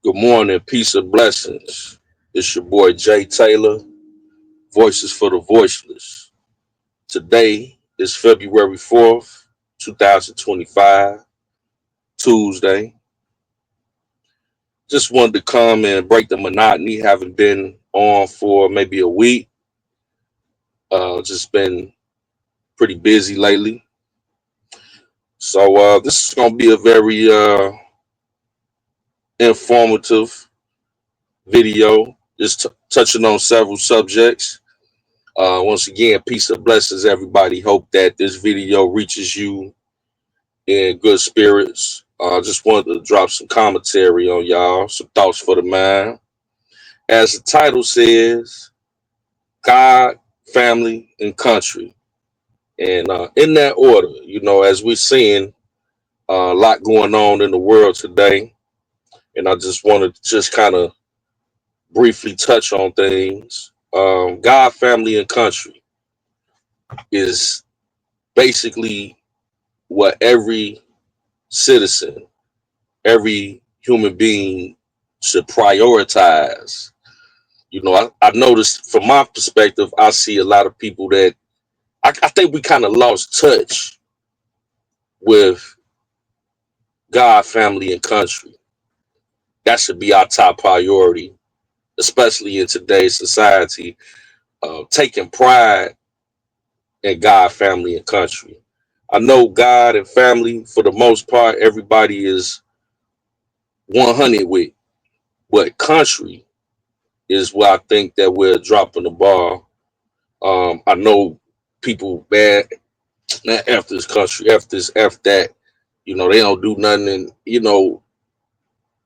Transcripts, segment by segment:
Good morning, peace and blessings. It's your boy Jay Taylor, Voices for the Voiceless. Today is February 4th, 2025, Tuesday. Just wanted to come and break the monotony, having been on for maybe a week. Just been pretty busy lately. So this is going to be a very informative video, just touching on several subjects. Once again, peace and blessings, everybody. Hope that this video reaches you in good spirits. Just wanted to drop some commentary on y'all, some thoughts for the mind. As the title says, God, family, and country. And in that order, as we're seeing a lot going on in the world today, and I just wanted to just kind of briefly touch on things. God, family, and country is basically what every citizen, every human being should prioritize. I noticed from my perspective, I see a lot of people that I think we kind of lost touch with God, family, and country. That should be our top priority, especially in today's society. Taking pride in God, family, and country. I know God and family, for the most part, everybody is 100 with, but country is where I think that we're dropping the ball. I know people bad after this country, after this, after that, they don't do nothing. And,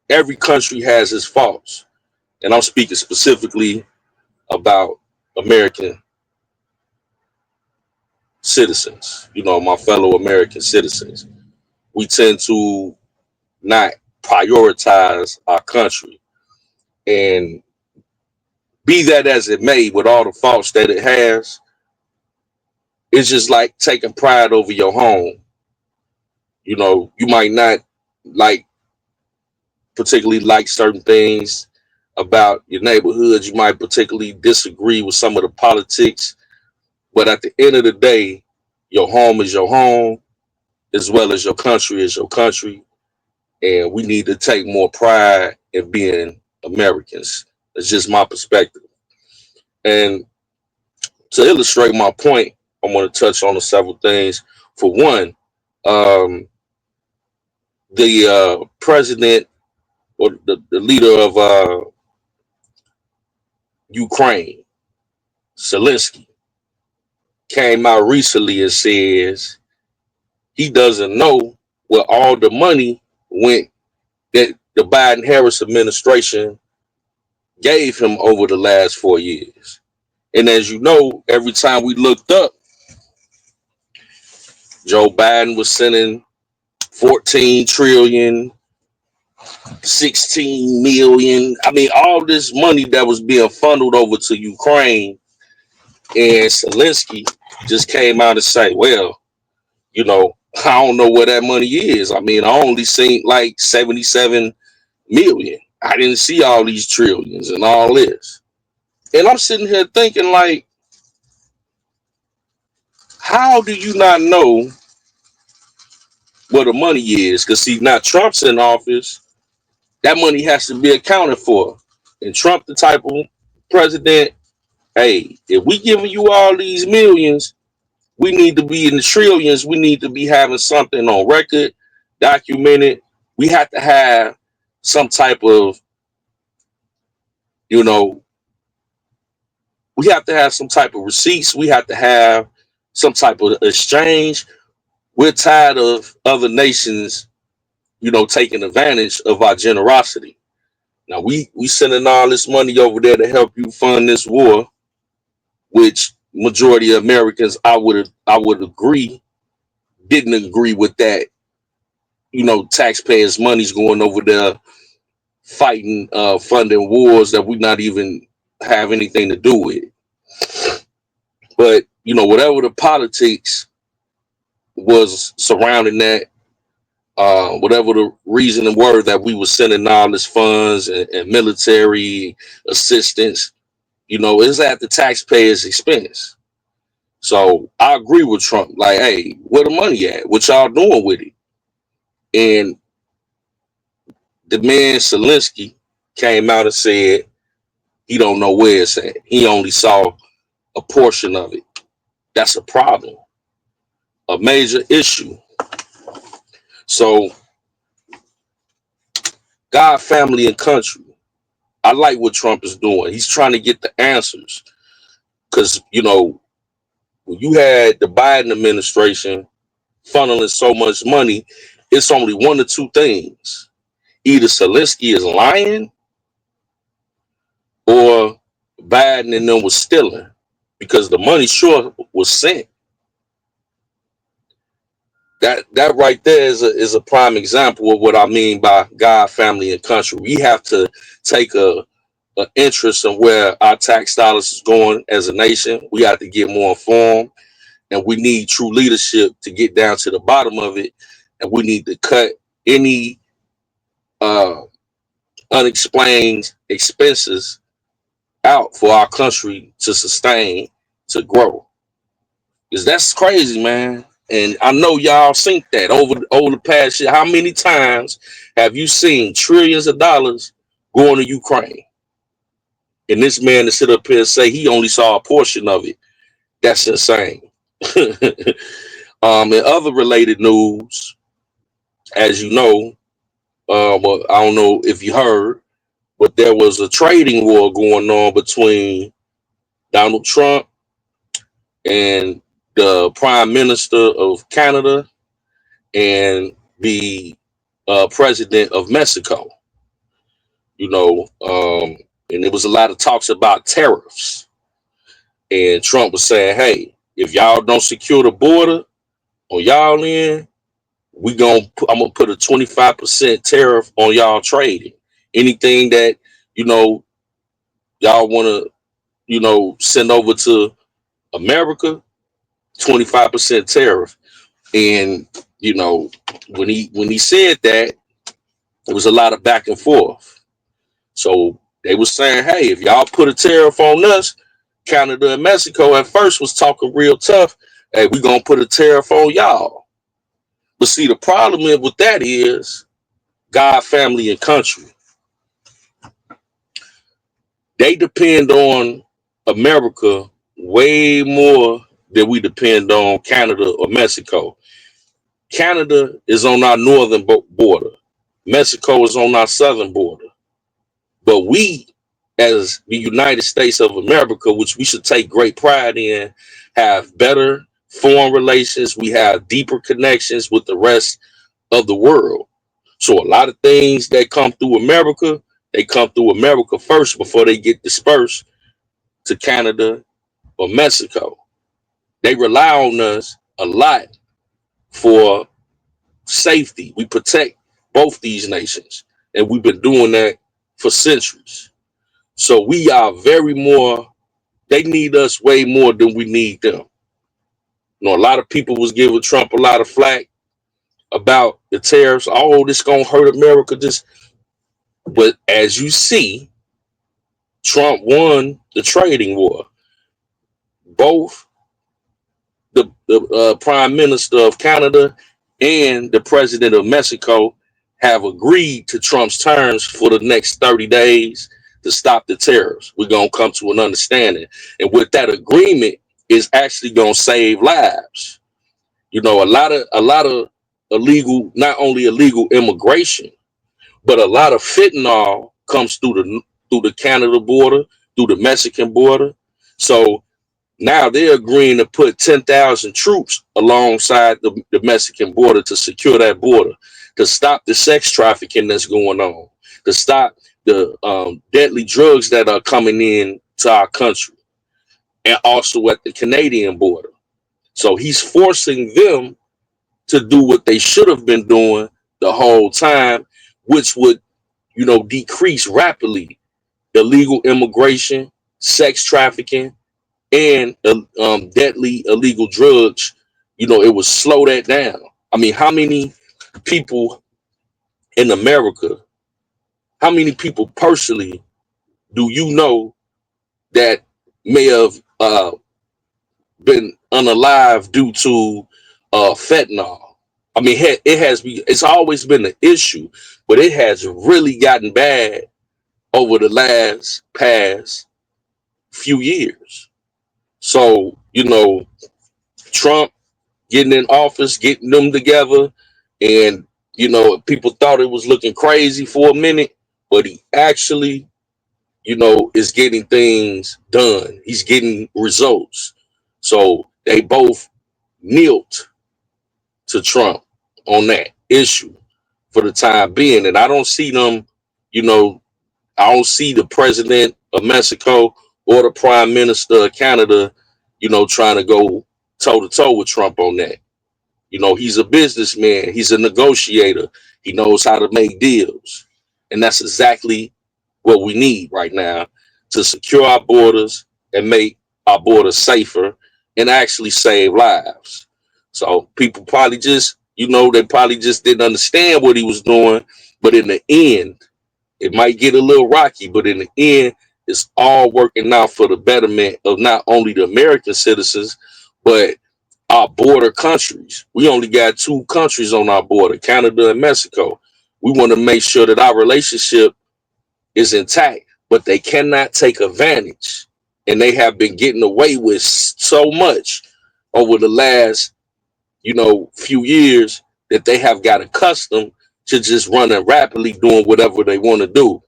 every country has its faults. And I'm speaking specifically about American citizens, my fellow American citizens. We tend to not prioritize our country. And be that as it may, with all the faults that it has, it's just like taking pride over your home. You might not like particularly like certain things about your neighborhood. You might particularly disagree with some of the politics, but at the end of the day, your home is your home, as well as your country is your country, and we need to take more pride in being Americans. That's just my perspective. And to illustrate my point, I want to touch on several things. For one, um, the president or the leader of Ukraine, Zelensky, came out recently and says he doesn't know where all the money went that the Biden Harris administration gave him over the last 4 years. And as you know, every time we looked up, Joe Biden was sending 14 trillion, 16 million. I mean, all this money that was being funneled over to Ukraine. And Zelensky just came out and say, well, I don't know where that money is. I mean, I only seen like 77 million. I didn't see all these trillions and all this. And I'm sitting here thinking, like, how do you not know where the money is? Because, see, now Trump's in office, that money has to be accounted for. And Trump, the type of president, hey, if we giving you all these millions, we need to be in the trillions. We need to be having something on record, documented. We have to have some type of, you know, we have to have some type of receipts. We have to have some type of exchange. We're tired of other nations, taking advantage of our generosity. Now we sending all this money over there to help you fund this war, which majority of Americans I would agree didn't agree with that. Taxpayers' money's going over there fighting, funding wars that we not even have anything to do with. But whatever the politics was surrounding that, whatever the reason and word that we were sending all this funds and military assistance, is at the taxpayers' expense. So I agree with Trump. Like, hey, where the money at? What y'all doing with it? And the man Zelensky came out and said he don't know where it's at. He only saw a portion of it. That's a problem, a major issue. So, God, family, and country. I like what Trump is doing. He's trying to get the answers because, when you had the Biden administration funneling so much money, it's only one or two things. Either Zelensky is lying or Biden and them was stealing because the money sure was sent. That right there is a prime example of what I mean by God, family, and country. We have to take a interest in where our tax dollars is going as a nation. We have to get more informed, and we need true leadership to get down to the bottom of it. And we need to cut any uh, unexplained expenses out for our country to sustain, to grow. Because that's crazy, man. And I know y'all seen that over the past year. How many times have you seen trillions of dollars going to Ukraine? And this man to sit up here and say he only saw a portion of it. That's insane. In other related news, as you know, well, I don't know if you heard, but there was a trading war going on between Donald Trump and the Prime Minister of Canada and the President of Mexico. And there was a lot of talks about tariffs. And Trump was saying, hey, if y'all don't secure the border on y'all end, I'm gonna put a 25% tariff on y'all trading. Anything that, y'all wanna, send over to America, 25% tariff. And, when he said that, there was a lot of back and forth. So they were saying, hey, if y'all put a tariff on us, Canada and Mexico at first was talking real tough. Hey, we're gonna put a tariff on y'all. But see, the problem with that is God, family, and country. They depend on America way more than we depend on Canada or Mexico. Canada is on our northern border. Mexico is on our southern border. But we, as the United States of America, which we should take great pride in, have better foreign relations. We have deeper connections with the rest of the world. So a lot of things that come through America, they come through America first before they get dispersed to Canada or Mexico. They rely on us a lot for safety. We protect both these nations, and we've been doing that for centuries. So we are they need us way more than we need them. A lot of people was giving Trump a lot of flack about the tariffs. Oh, this gonna hurt America. But as you see, Trump won the trading war. Both the Prime Minister of Canada and the President of Mexico have agreed to Trump's terms for the next 30 days to stop the tariffs. We're going to come to an understanding. And with that agreement is actually going to save lives. A lot of illegal, not only illegal immigration, but a lot of fentanyl comes through the Canada border, through the Mexican border. So now they're agreeing to put 10,000 troops alongside the Mexican border to secure that border, to stop the sex trafficking that's going on, to stop the deadly drugs that are coming in to our country, and also at the Canadian border. So he's forcing them to do what they should have been doing the whole time, which would, decrease rapidly illegal immigration, sex trafficking, and deadly illegal drugs. It would slow that down. I mean, how many people in America, how many people personally do you know that may have been unalive due to fentanyl? I mean, it's always been an issue, but it has really gotten bad over the past few years. So, Trump getting in office, getting them together, and people thought it was looking crazy for a minute, but he actually, is getting things done. He's getting results. So they both knelt to Trump on that issue for the time being. And I don't see them, you know, I don't see the president of Mexico or the prime minister of Canada, trying to go toe to toe with Trump on that. He's a businessman, he's a negotiator, he knows how to make deals. And that's exactly what we need right now to secure our borders and make our borders safer and actually save lives. So people probably just, they probably just didn't understand what he was doing. But in the end, it might get a little rocky, but in the end, it's all working out for the betterment of not only the American citizens, but our border countries. We only got two countries on our border, Canada and Mexico. We want to make sure that our relationship is intact, but they cannot take advantage. And they have been getting away with so much over the last, few years that they have got accustomed to just running rapidly, doing whatever they want to do.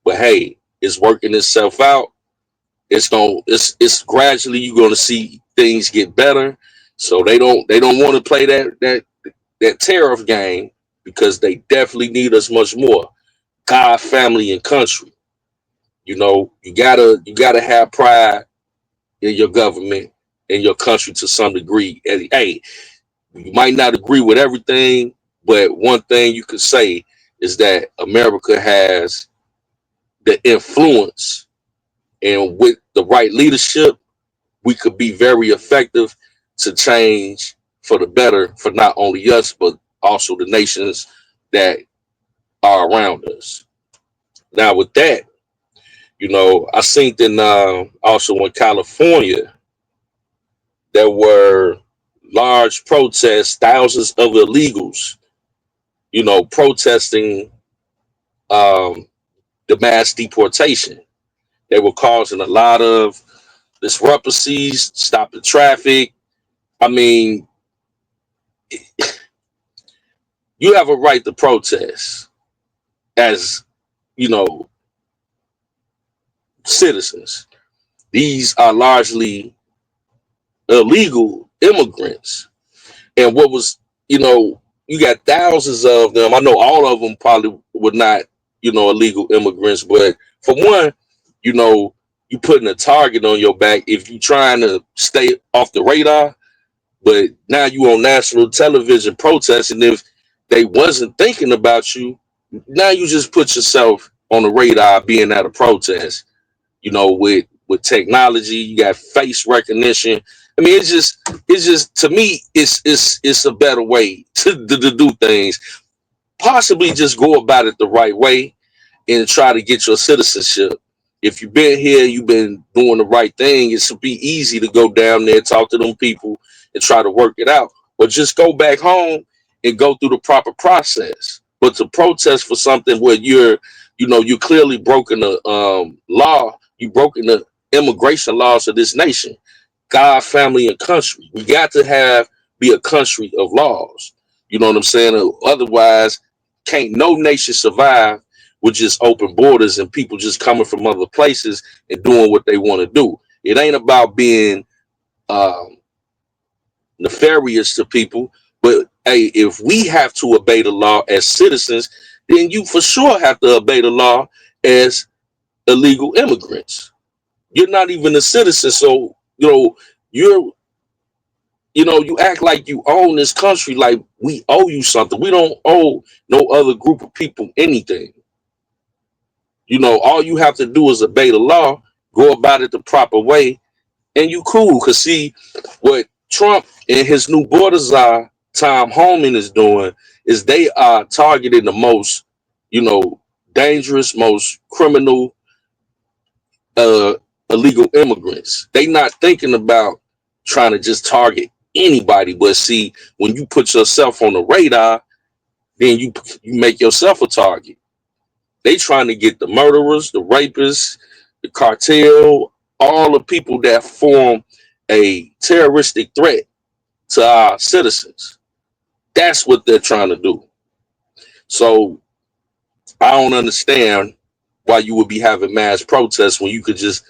But hey, it's working itself out. It's gradually you're gonna see things get better. So they don't want to play that tariff game because they definitely need us much more. God, family, and country. You gotta have pride in your government and your country to some degree. And hey, you might not agree with everything, but one thing you could say is that America has the influence, and with the right leadership, we could be very effective to change for the better for not only us, but also the nations that are around us. Now, with that, I seen that also in California, there were large protests, thousands of illegals, protesting um, the mass deportation. They were causing a lot of discrepancies, stopping traffic. I mean, you have a right to protest as, you know, citizens. These are largely illegal immigrants. And what was, you got thousands of them. I know all of them probably were not, illegal immigrants, but for one, you know, you putting a target on your back if you trying to stay off the radar, but now you on national television protesting. If they wasn't thinking about you, now you just put yourself on the radar being at a protest. With technology, you got face recognition. I mean, it's just to me, it's a better way to do things. Possibly just go about it the right way and try to get your citizenship. If you've been here, you've been doing the right thing, it should be easy to go down there, talk to them people, and try to work it out. Or just go back home and go through the proper process. But to protest for something where you clearly broken the law, you broken the immigration laws of this nation, God, family, and country. We got to be a country of laws. You know what I'm saying? Otherwise, can't no nation survive with just open borders and people just coming from other places and doing what they want to do. It ain't about being um, nefarious to people, but hey, if we have to obey the law as citizens, then you for sure have to obey the law as illegal immigrants. You're not even a citizen, so you're you act like you own this country, like we owe you something. We don't owe no other group of people anything. All you have to do is obey the law, go about it the proper way, and you cool. Cause see what Trump and his new border czar Tom Homan is doing is they are targeting the most, you know, dangerous, most criminal, uh, illegal immigrants. They not thinking about trying to just target anybody. But see, when you put yourself on the radar, then you make yourself a target. They trying to get the murderers, the rapists, the cartel, all the people that form a terroristic threat to our citizens. That's what they're trying to do. So I don't understand why you would be having mass protests when you could just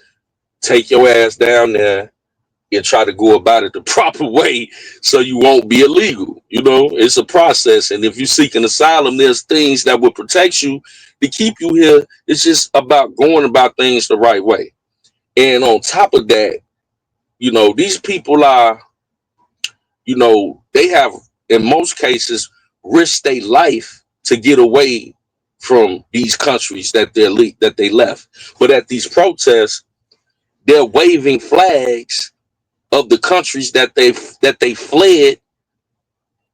take your ass down there and try to go about it the proper way so you won't be illegal. You know, it's a process. And if you're seeking asylum, there's things that will protect you to keep you here. It's just about going about things the right way. And on top of that, you know, these people are, you know, they have in most cases risked their life to get away from these countries that they left. But at these protests, they're waving flags of the countries that they fled,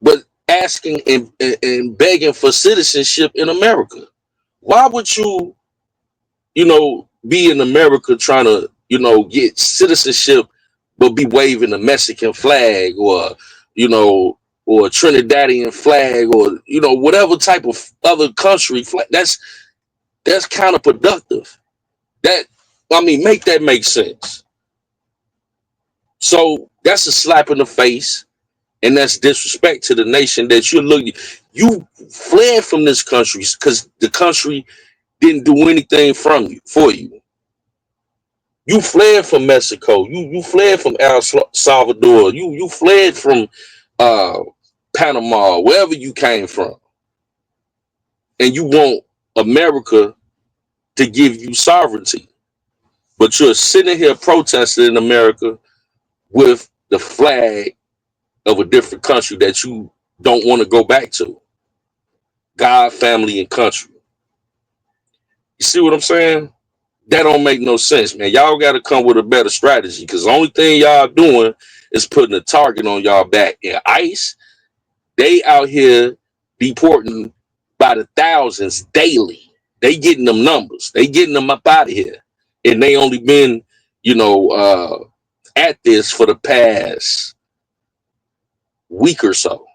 but asking and begging for citizenship in America. Why would you, you know, be in America trying to, you know, get citizenship, but be waving a Mexican flag or, you know, or a Trinidadian flag or, you know, whatever type of other country flag? That's counterproductive. That, I mean, make that make sense. So that's a slap in the face, and that's disrespect to the nation that you're looking. You fled from this country because the country didn't do anything from you for you. You fled from Mexico. You fled from El Salvador. You fled from uh, Panama, wherever you came from, and you want America to give you sovereignty, but you're sitting here protesting in America with the flag of a different country that you don't want to go back to. God, family, and country. You see what I'm saying? That don't make no sense, man. Y'all got to come with a better strategy, because the only thing y'all doing is putting a target on y'all back. And ICE, they out here deporting by the thousands daily. They getting them numbers. They getting them up out of here. And they only been, you know, at this for the past week or so.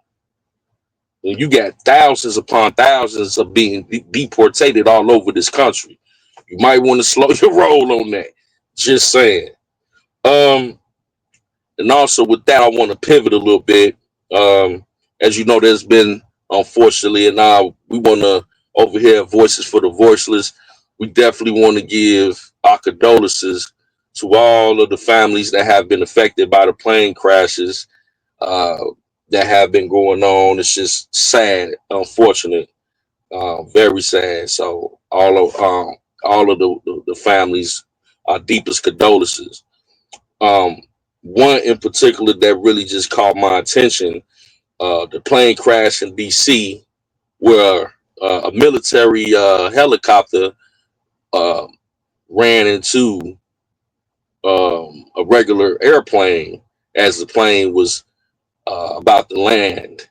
And you got thousands upon thousands of being deported all over this country. You might want to slow your roll on that. Just saying. And also with that, I want to pivot a little bit. As you know, there's been, unfortunately, and now we want to over here Voices for the Voiceless. We definitely want to give our condolences to all of the families that have been affected by the plane crashes uh, that have been going on. It's just sad, unfortunate, very sad. So all of the families, our deepest condolences. Um, One in particular that really just caught my attention, the plane crash in DC, where a military helicopter uh, ran into a regular airplane as the plane was about to land.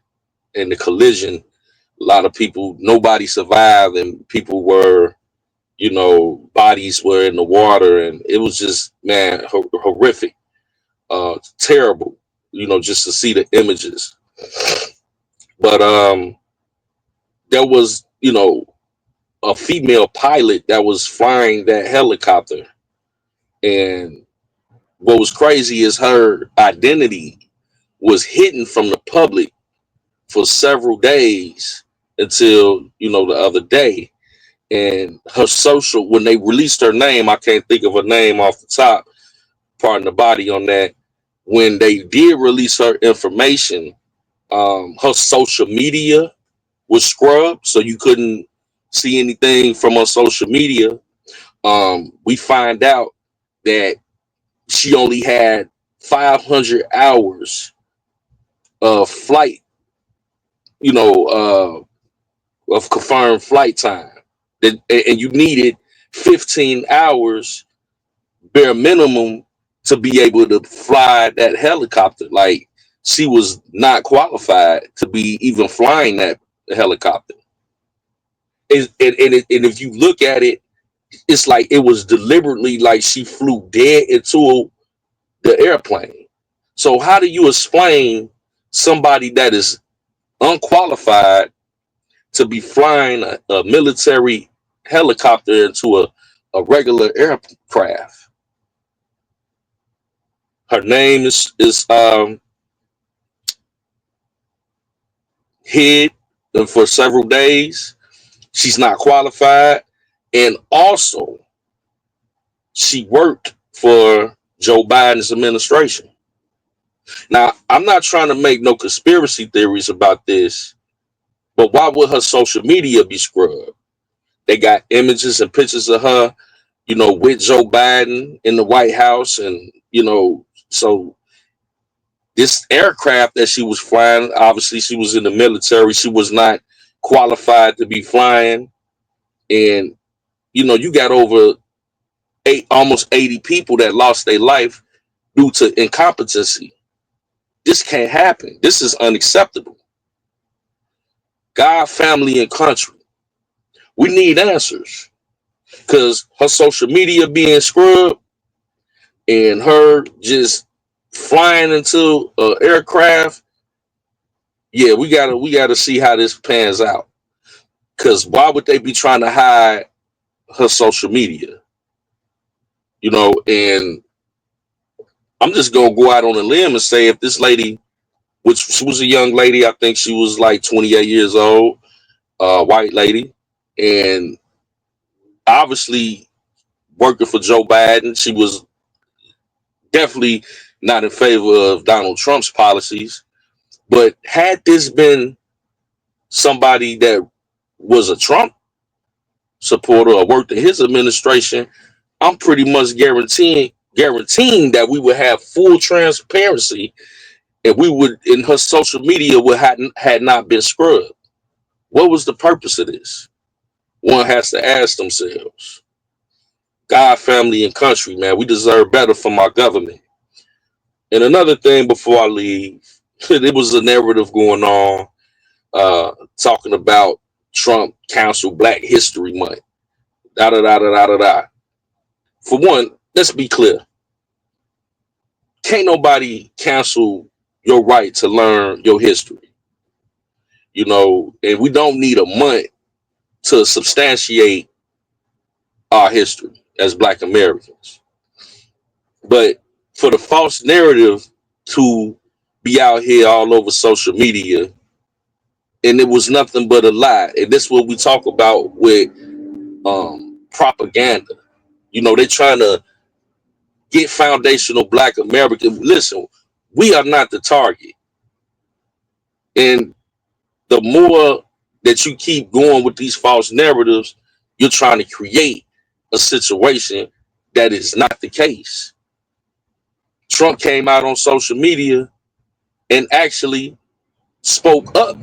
In the collision, a lot of people, nobody survived, and people were, you know, bodies were in the water, and it was just, man, horrific, terrible, you know, just to see the images. But there was, you know, a female pilot that was flying that helicopter, and what was crazy is her identity was hidden from the public for several days until, you know, the other day. And her social, when they released her name, I can't think of her name off the top, pardon the body on that. When they did release her information, her social media was scrubbed, so you couldn't see anything from her social media. We find out that she only had 500 hours of flight, you know, of confirmed flight time. And you needed 15 hours bare minimum to be able to fly that helicopter. Like, she was not qualified to be even flying helicopter. And if you look at it, it's like it was deliberately like she flew dead into the airplane. So how do you explain somebody that is unqualified to be flying a military helicopter into a regular aircraft? Her name is hid for several days. She's not qualified, and also she worked for Joe Biden's administration. Now, I'm not trying to make no conspiracy theories about this, but why would her social media be scrubbed? They got images and pictures of her, with Joe Biden in the White House, and so this aircraft that she was flying, obviously she was in the military. She was not qualified to be flying. And, you got over almost 80 people that lost their life due to incompetency. This can't happen. This is unacceptable. God, family, and country. We need answers, because her social media being scrubbed and her just flying into an aircraft. Yeah, we gotta see how this pans out. Because why would they be trying to hide her social media? And I'm just gonna go out on a limb and say, if this lady, which she was a young lady, I think she was like 28 years old, white lady, and obviously working for Joe Biden, she was definitely not in favor of Donald Trump's policies. But had this been somebody that was a Trump supporter or worked in his administration, I'm pretty much guaranteeing that we would have full transparency, and we would, in her social media, would had not been scrubbed. What was the purpose of this? One has to ask themselves. God, family, and country, man, we deserve better from our government. And another thing before I leave, there was a narrative going on talking about Trump canceled Black History Month. Da da da da da da da. For one, let's be clear. Can't nobody cancel your right to learn your history. And we don't need a month to substantiate our history as Black Americans. But for the false narrative to be out here all over social media, and it was nothing but a lie. And this is what we talk about with propaganda. They're trying to get foundational Black Americans. Listen, we are not the target. And the more that you keep going with these false narratives, you're trying to create a situation that is not the case. Trump came out on social media and actually spoke up.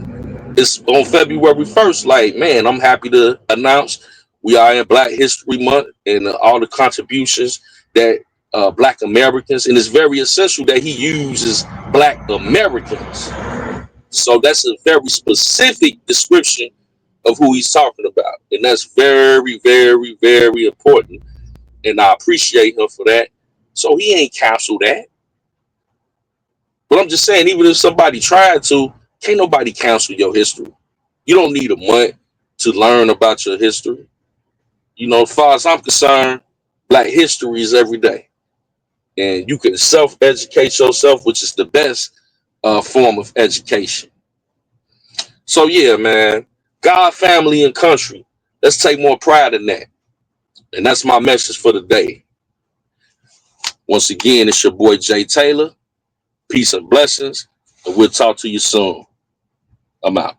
It's on February 1st. Like, man, I'm happy to announce we are in Black History Month, and all the contributions that Black Americans, and it's very essential that he uses Black Americans. So that's a very specific description of who he's talking about. And that's very, very, very important. And I appreciate him for that. So he ain't canceled that. But I'm just saying, even if somebody tried to, can't nobody cancel your history. You don't need a month to learn about your history. As far as I'm concerned, Black history is every day. And you can self-educate yourself, which is the best form of education. So yeah, man, God, family, and country. Let's take more pride in that. And that's my message for the day. Once again, it's your boy Jay Taylor. Peace and blessings. And we'll talk to you soon. I'm out.